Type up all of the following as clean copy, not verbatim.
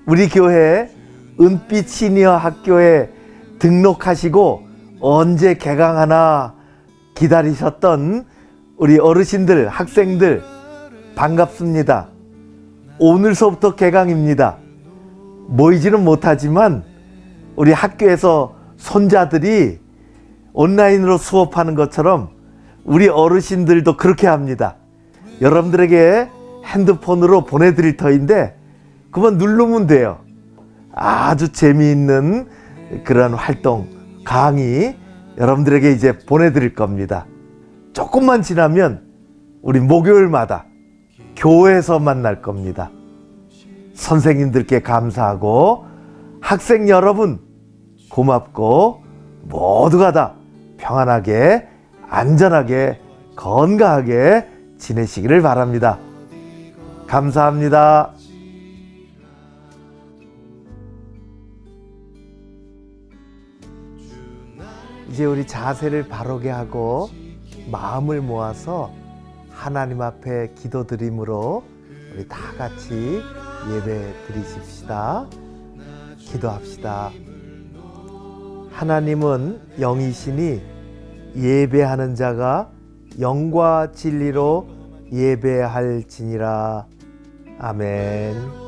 우리 교회 은빛 시니어 학교에 등록하시고 언제 개강하나 기다리셨던 우리 어르신들, 학생들 반갑습니다. 오늘서부터 개강입니다. 모이지는 못하지만 우리 학교에서 손자들이 온라인으로 수업하는 것처럼 우리 어르신들도 그렇게 합니다. 여러분들에게 핸드폰으로 보내드릴 터인데 그만 누르면 돼요. 아주 재미있는 그런 활동, 강의 여러분들에게 이제 보내드릴 겁니다. 조금만 지나면 우리 목요일마다 교회에서 만날 겁니다. 선생님들께 감사하고 학생 여러분 고맙고 모두가 다 평안하게 안전하게 건강하게 지내시기를 바랍니다. 감사합니다. 이제 우리 자세를 바르게 하고 마음을 모아서 하나님 앞에 기도드림으로 우리 다 같이 예배 드리십시다. 기도합시다. 하나님은 영이시니 예배하는 자가 영과 진리로 예배할지니라. 아멘.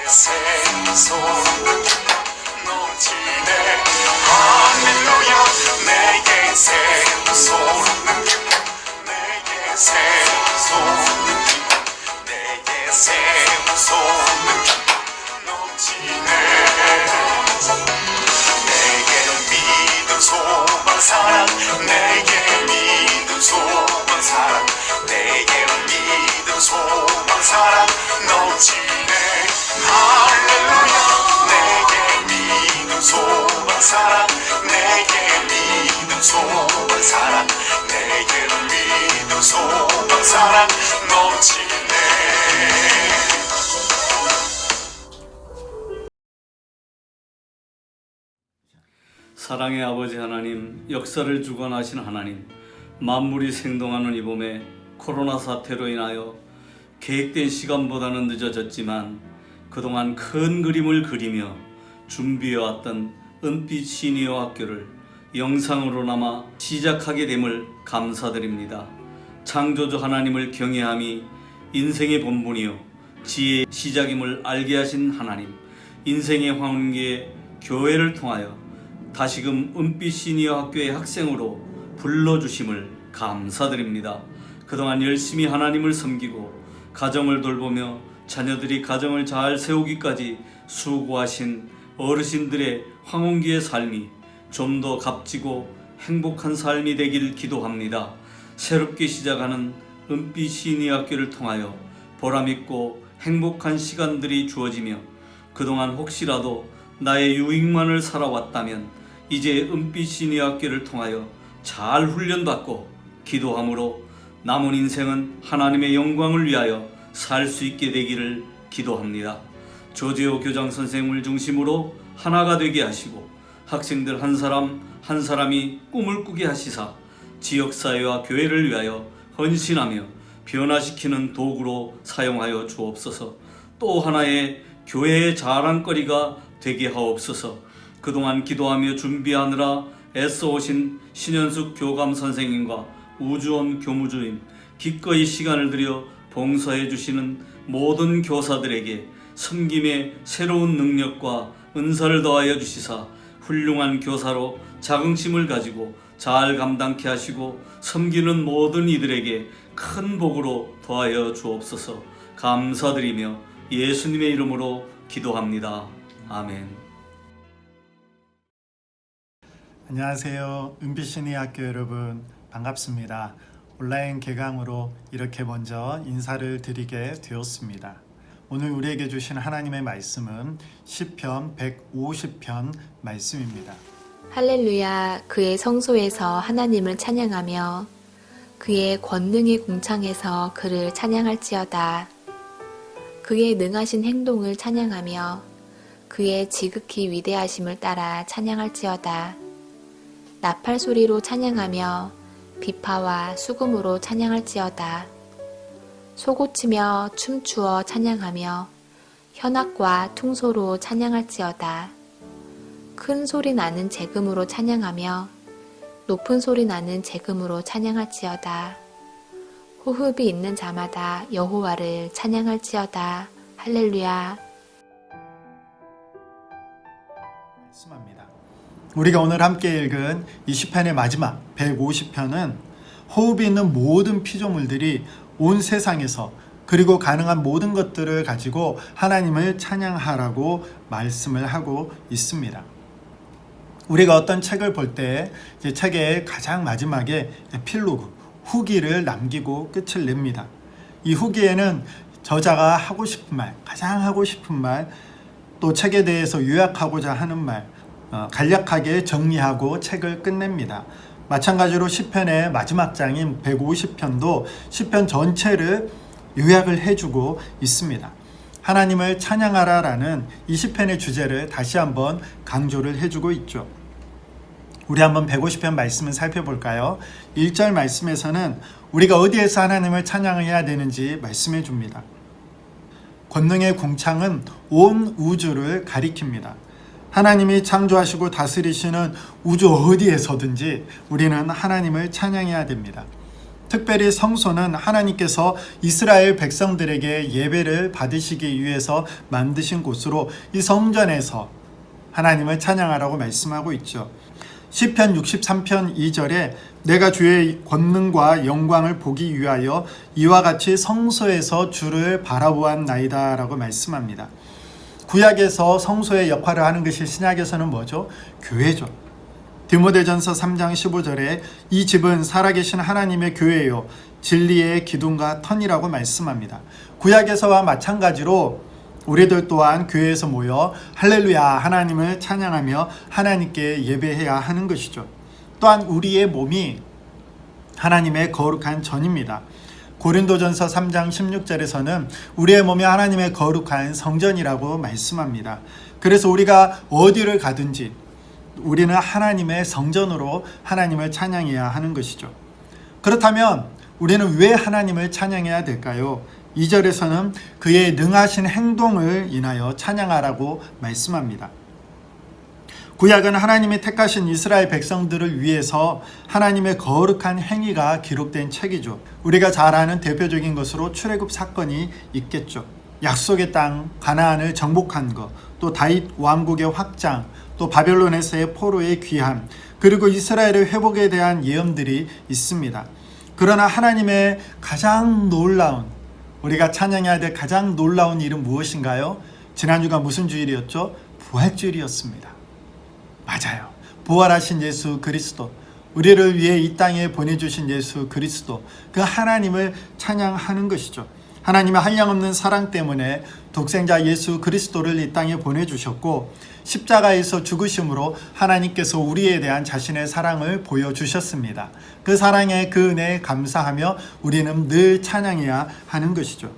생수 넘치네 할렐루야 내게 생수 내게 생수 내게 생수 넘치네 내게 믿음 소망 사랑 내게 믿음 소망 사랑 내게 믿음 소망 사랑 넘치네 할렐루야 내게 믿음 소망 사랑 내게 믿음 소망 사랑 내게 믿음 소망 사랑 넘치네 사랑의 아버지 하나님, 역사를 주관하신 하나님, 만물이 생동하는 이 봄에 코로나 사태로 인하여 계획된 시간보다는 늦어졌지만 그동안 큰 그림을 그리며 준비해왔던 은빛 시니어 학교를 영상으로나마 시작하게 됨을 감사드립니다. 창조주 하나님을 경외함이 인생의 본분이요 지혜의 시작임을 알게 하신 하나님, 인생의 황혼기에 교회를 통하여 다시금 은빛 시니어 학교의 학생으로 불러주심을 감사드립니다. 그동안 열심히 하나님을 섬기고 가정을 돌보며 자녀들이 가정을 잘 세우기까지 수고하신 어르신들의 황혼기의 삶이 좀 더 값지고 행복한 삶이 되길 기도합니다. 새롭게 시작하는 은빛 시니어 학교를 통하여 보람있고 행복한 시간들이 주어지며 그동안 혹시라도 나의 유익만을 살아왔다면 이제 은빛 시니어 학교를 통하여 잘 훈련받고 기도함으로 남은 인생은 하나님의 영광을 위하여 살 수 있게 되기를 기도합니다. 조재호 교장 선생님을 중심으로 하나가 되게 하시고 학생들 한 사람 한 사람이 꿈을 꾸게 하시사 지역사회와 교회를 위하여 헌신하며 변화시키는 도구로 사용하여 주옵소서. 또 하나의 교회의 자랑거리가 되게 하옵소서. 그동안 기도하며 준비하느라 애써오신 신현숙 교감 선생님과 우주원 교무주임, 기꺼이 시간을 들여 봉사해 주시는 모든 교사들에게 섬김의 새로운 능력과 은사를 더하여 주시사 훌륭한 교사로 자긍심을 가지고 잘 감당케 하시고 섬기는 모든 이들에게 큰 복으로 더하여 주옵소서. 감사드리며 예수님의 이름으로 기도합니다. 아멘. 안녕하세요. 은빛시니 학교 여러분 반갑습니다. 온라인 개강으로 이렇게 먼저 인사를 드리게 되었습니다. 오늘 우리에게 주신 하나님의 말씀은 시편 150편 말씀입니다. 할렐루야, 그의 성소에서 하나님을 찬양하며 그의 권능의 궁창에서 그를 찬양할지어다. 그의 능하신 행동을 찬양하며 그의 지극히 위대하심을 따라 찬양할지어다. 나팔 소리로 찬양하며 비파와 수금으로 찬양할지어다. 소고치며 춤추어 찬양하며 현악과 퉁소로 찬양할지어다. 큰 소리 나는 재금으로 찬양하며 높은 소리 나는 재금으로 찬양할지어다. 호흡이 있는 자마다 여호와를 찬양할지어다. 할렐루야. 말씀합니다. 우리가 오늘 함께 읽은 이 시편의 마지막 150편은 호흡이 있는 모든 피조물들이 온 세상에서 그리고 가능한 모든 것들을 가지고 하나님을 찬양하라고 말씀을 하고 있습니다. 우리가 어떤 책을 볼 때 책의 가장 마지막에 에필로그, 후기를 남기고 끝을 냅니다. 이 후기에는 저자가 하고 싶은 말, 가장 하고 싶은 말, 또 책에 대해서 요약하고자 하는 말, 간략하게 정리하고 책을 끝냅니다. 마찬가지로 시편의 마지막 장인 150편도 시편 전체를 요약을 해주고 있습니다. 하나님을 찬양하라라는 이 시편의 주제를 다시 한번 강조를 해주고 있죠. 우리 한번 150편 말씀을 살펴볼까요? 1절 말씀에서는 우리가 어디에서 하나님을 찬양해야 되는지 말씀해 줍니다. 권능의 궁창은 온 우주를 가리킵니다. 하나님이 창조하시고 다스리시는 우주 어디에서든지 우리는 하나님을 찬양해야 됩니다. 특별히 성소는 하나님께서 이스라엘 백성들에게 예배를 받으시기 위해서 만드신 곳으로 이 성전에서 하나님을 찬양하라고 말씀하고 있죠. 시편 63편 2절에 내가 주의 권능과 영광을 보기 위하여 이와 같이 성소에서 주를 바라보았나이다 라고 말씀합니다. 구약에서 성소의 역할을 하는 것이 신약에서는 뭐죠? 교회죠. 디모데전서 3장 15절에 이 집은 살아계신 하나님의 교회요 진리의 기둥과 터이라고 말씀합니다. 구약에서와 마찬가지로 우리들 또한 교회에서 모여 할렐루야 하나님을 찬양하며 하나님께 예배해야 하는 것이죠. 또한 우리의 몸이 하나님의 거룩한 전입니다. 고린도전서 3장 16절에서는 우리의 몸이 하나님의 거룩한 성전이라고 말씀합니다. 그래서 우리가 어디를 가든지 우리는 하나님의 성전으로 하나님을 찬양해야 하는 것이죠. 그렇다면 우리는 왜 하나님을 찬양해야 될까요? 2절에서는 그의 능하신 행동을 인하여 찬양하라고 말씀합니다. 구약은 하나님이 택하신 이스라엘 백성들을 위해서 하나님의 거룩한 행위가 기록된 책이죠. 우리가 잘 아는 대표적인 것으로 출애굽 사건이 있겠죠. 약속의 땅 가나안을 정복한 것, 또 다윗 왕국의 확장, 또 바벨론에서의 포로의 귀함, 그리고 이스라엘의 회복에 대한 예언들이 있습니다. 그러나 하나님의 가장 놀라운, 우리가 찬양해야 될 가장 놀라운 일은 무엇인가요? 지난주가 무슨 주일이었죠? 부활주일이었습니다. 맞아요. 부활하신 예수 그리스도, 우리를 위해 이 땅에 보내주신 예수 그리스도, 그 하나님을 찬양하는 것이죠. 하나님의 한량없는 사랑 때문에 독생자 예수 그리스도를 이 땅에 보내주셨고 십자가에서 죽으심으로 하나님께서 우리에 대한 자신의 사랑을 보여주셨습니다. 그 사랑에 그 은혜에 감사하며 우리는 늘 찬양해야 하는 것이죠.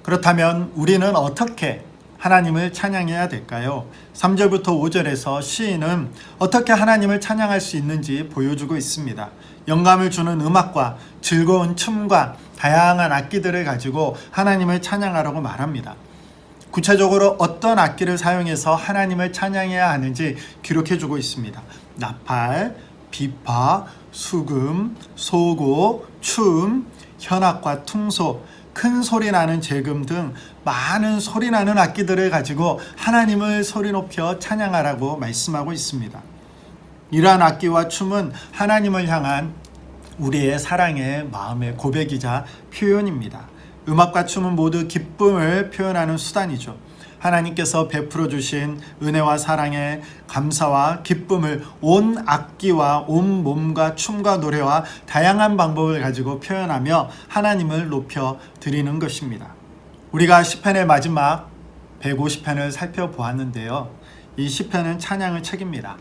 그렇다면 우리는 어떻게 하나님을 찬양해야 될까요? 3절부터 5절에서 시인은 어떻게 하나님을 찬양할 수 있는지 보여주고 있습니다. 영감을 주는 음악과 즐거운 춤과 다양한 악기들을 가지고 하나님을 찬양하라고 말합니다. 구체적으로 어떤 악기를 사용해서 하나님을 찬양해야 하는지 기록해주고 있습니다. 나팔, 비파, 수금, 소고, 춤, 현악과 퉁소, 큰 소리 나는 재금 등 많은 소리 나는 악기들을 가지고 하나님을 소리 높여 찬양하라고 말씀하고 있습니다. 이러한 악기와 춤은 하나님을 향한 우리의 사랑의 마음의 고백이자 표현입니다. 음악과 춤은 모두 기쁨을 표현하는 수단이죠. 하나님께서 베풀어 주신 은혜와 사랑에 감사와 기쁨을 온 악기와 온 몸과 춤과 노래와 다양한 방법을 가지고 표현하며 하나님을 높여 드리는 것입니다. 우리가 시편의 마지막 150편을 살펴보았는데요. 이 시편은 찬양의 책입니다.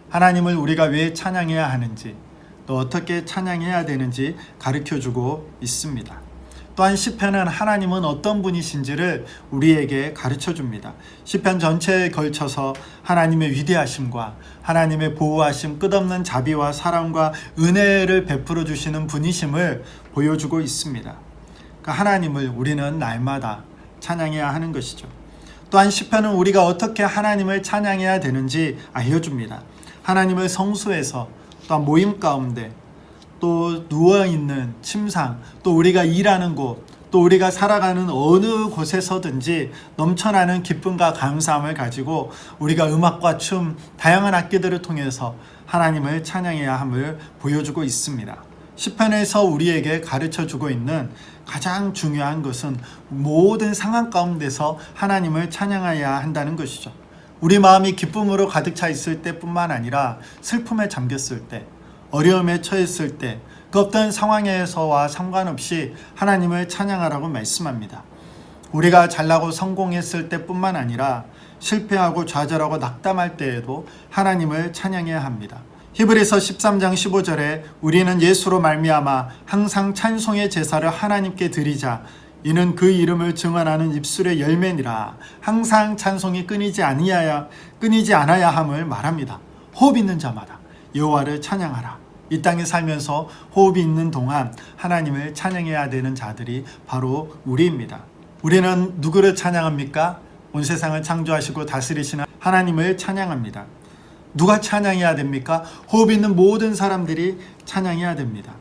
하나님을 우리가 왜 찬양해야 하는지, 또 어떻게 찬양해야 되는지 가르쳐주고 있습니다. 또한 시편은 하나님은 어떤 분이신지를 우리에게 가르쳐줍니다. 시편 전체에 걸쳐서 하나님의 위대하심과 하나님의 보호하심, 끝없는 자비와 사랑과 은혜를 베풀어 주시는 분이심을 보여주고 있습니다. 그 하나님을 우리는 날마다 찬양해야 하는 것이죠. 또한 시편은 우리가 어떻게 하나님을 찬양해야 되는지 알려줍니다. 하나님을 성소에서, 또한 모임 가운데, 또 누워있는 침상, 또 우리가 일하는 곳, 또 우리가 살아가는 어느 곳에서든지 넘쳐나는 기쁨과 감사함을 가지고 우리가 음악과 춤, 다양한 악기들을 통해서 하나님을 찬양해야 함을 보여주고 있습니다. 시편에서 우리에게 가르쳐주고 있는 가장 중요한 것은 모든 상황 가운데서 하나님을 찬양해야 한다는 것이죠. 우리 마음이 기쁨으로 가득 차 있을 때뿐만 아니라 슬픔에 잠겼을 때, 어려움에 처했을 때, 그 어떤 상황에서와 상관없이 하나님을 찬양하라고 말씀합니다. 우리가 잘나고 성공했을 때뿐만 아니라 실패하고 좌절하고 낙담할 때에도 하나님을 찬양해야 합니다. 히브리서 13장 15절에 우리는 예수로 말미암아 항상 찬송의 제사를 하나님께 드리자. 이는 그 이름을 증언하는 입술의 열매니라. 항상 찬송이 끊이지 않아야 함을 말합니다. 호흡 있는 자마다 여호와를 찬양하라. 이 땅에 살면서 호흡이 있는 동안 하나님을 찬양해야 되는 자들이 바로 우리입니다. 우리는 누구를 찬양합니까? 온 세상을 창조하시고 다스리시는 하나님을 찬양합니다. 누가 찬양해야 됩니까? 호흡 있는 모든 사람들이 찬양해야 됩니다.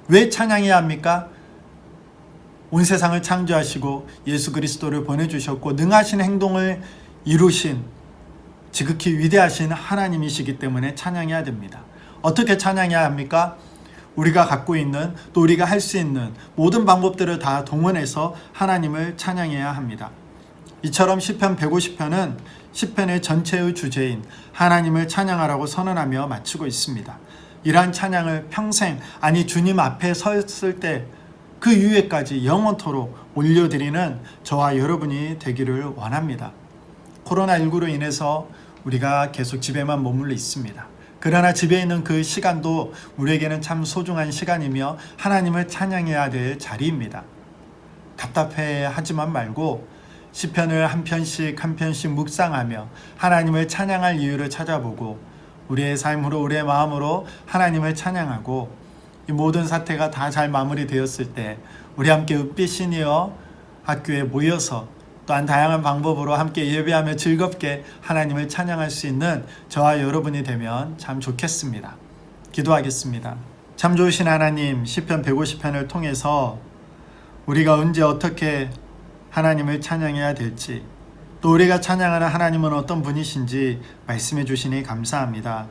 왜 찬양해야 합니까? 온 세상을 창조하시고 예수 그리스도를 보내주셨고 능하신 행동을 이루신 지극히 위대하신 하나님이시기 때문에 찬양해야 됩니다. 어떻게 찬양해야 합니까? 우리가 갖고 있는 또 우리가 할 수 있는 모든 방법들을 다 동원해서 하나님을 찬양해야 합니다. 이처럼 시편 150편은 시편의 전체의 주제인 하나님을 찬양하라고 선언하며 마치고 있습니다. 이러한 찬양을 평생, 아니 주님 앞에 섰을 때 그 이후에까지 영원토록 올려드리는 저와 여러분이 되기를 원합니다. 코로나19로 인해서 우리가 계속 집에만 머물러 있습니다. 그러나 집에 있는 그 시간도 우리에게는 참 소중한 시간이며 하나님을 찬양해야 될 자리입니다. 답답해 하지만 말고 시편을 한 편씩 한 편씩 묵상하며 하나님을 찬양할 이유를 찾아보고 우리의 삶으로 우리의 마음으로 하나님을 찬양하고 이 모든 사태가 다 잘 마무리되었을 때 우리 함께 은빛 시니어 학교에 모여서 또한 다양한 방법으로 함께 예배하며 즐겁게 하나님을 찬양할 수 있는 저와 여러분이 되면 참 좋겠습니다. 기도하겠습니다. 참 좋으신 하나님, 시편 150편을 통해서 우리가 언제 어떻게 하나님을 찬양해야 될지, 또 우리가 찬양하는 하나님은 어떤 분이신지 말씀해 주시니 감사합니다.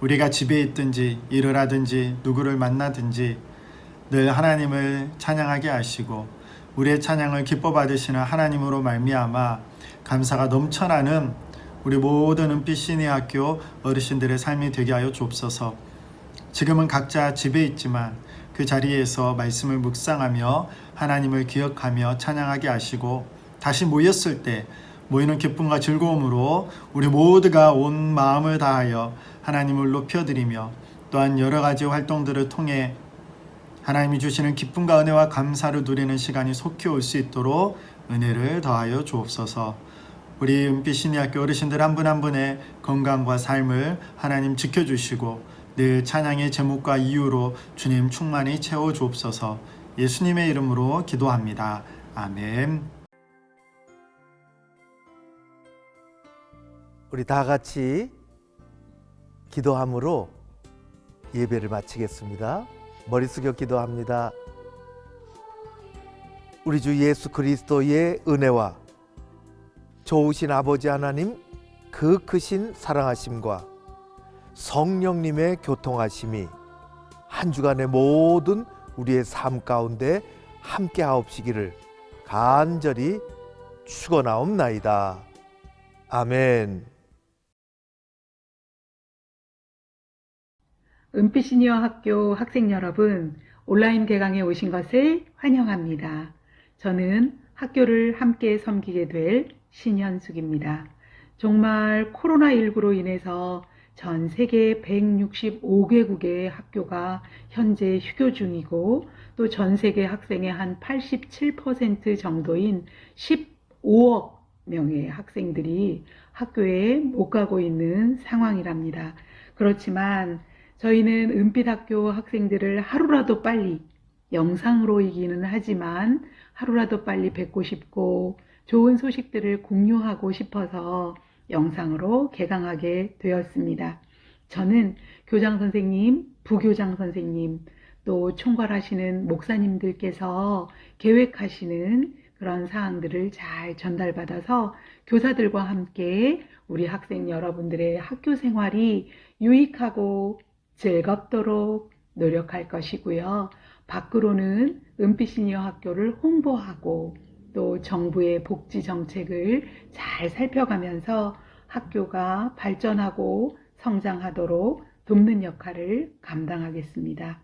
우리가 집에 있든지 일을 하든지 누구를 만나든지 늘 하나님을 찬양하게 하시고 우리의 찬양을 기뻐 받으시는 하나님으로 말미암아 감사가 넘쳐나는 우리 모든 은빛 시니 학교 어르신들의 삶이 되게 하여 주옵소서. 지금은 각자 집에 있지만 그 자리에서 말씀을 묵상하며 하나님을 기억하며 찬양하게 하시고 다시 모였을 때 모이는 기쁨과 즐거움으로 우리 모두가 온 마음을 다하여 하나님을 높여드리며 또한 여러 가지 활동들을 통해 하나님이 주시는 기쁨과 은혜와 감사를 누리는 시간이 속히 올 수 있도록 은혜를 더하여 주옵소서. 우리 은빛 시니학교 어르신들 한 분 한 분의 건강과 삶을 하나님 지켜주시고 늘 찬양의 제목과 이유로 주님 충만히 채워 주옵소서. 예수님의 이름으로 기도합니다. 아멘. 우리 다 같이 기도함으로 예배를 마치겠습니다. 머리 숙여 기도합니다. 우리 주 예수 그리스도의 은혜와 좋으신 아버지 하나님 그 크신 사랑하심과 성령님의 교통하심이 한 주간의 모든 우리의 삶 가운데 함께 하옵시기를 간절히 축원하옵나이다. 아멘. 은빛 시니어 학교 학생 여러분, 온라인 개강에 오신 것을 환영합니다. 저는 학교를 함께 섬기게 될 신현숙입니다. 정말 코로나19로 인해서 전 세계 165개국의 학교가 현재 휴교 중이고 또 전 세계 학생의 한 87% 정도인 15억 명의 학생들이 학교에 못 가고 있는 상황이랍니다. 그렇지만 저희는 은빛학교 학생들을 하루라도 빨리 영상으로이기는 하지만 하루라도 빨리 뵙고 싶고 좋은 소식들을 공유하고 싶어서 영상으로 개강하게 되었습니다. 저는 교장 선생님, 부교장 선생님, 또 총괄하시는 목사님들께서 계획하시는 그런 사항들을 잘 전달받아서 교사들과 함께 우리 학생 여러분들의 학교 생활이 유익하고 즐겁도록 노력할 것이고요. 밖으로는 은빛 시니어 학교를 홍보하고 또 정부의 복지 정책을 잘 살펴가면서 학교가 발전하고 성장하도록 돕는 역할을 감당하겠습니다.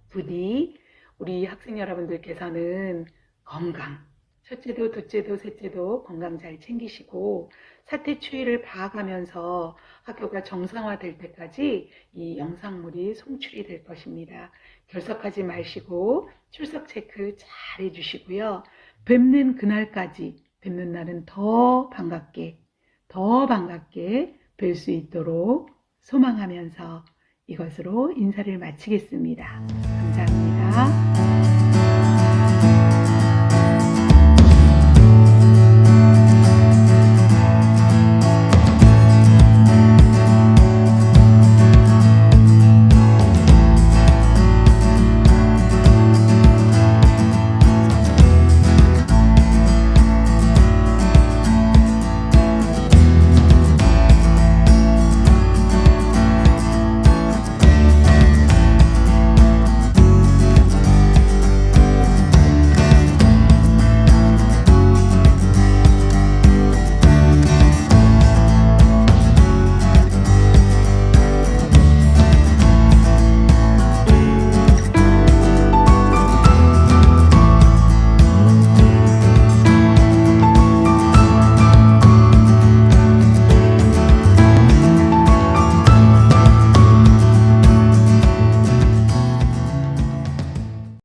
부디 우리 학생 여러분들께서는 건강, 첫째도 둘째도 셋째도 건강 잘 챙기시고 사태 추이를 봐가면서 학교가 정상화될 때까지 이 영상물이 송출이 될 것입니다. 결석하지 마시고 출석 체크 잘 해주시고요. 뵙는 그날까지, 뵙는 날은 더 반갑게 뵐 수 있도록 소망하면서 이것으로 인사를 마치겠습니다. 감사합니다.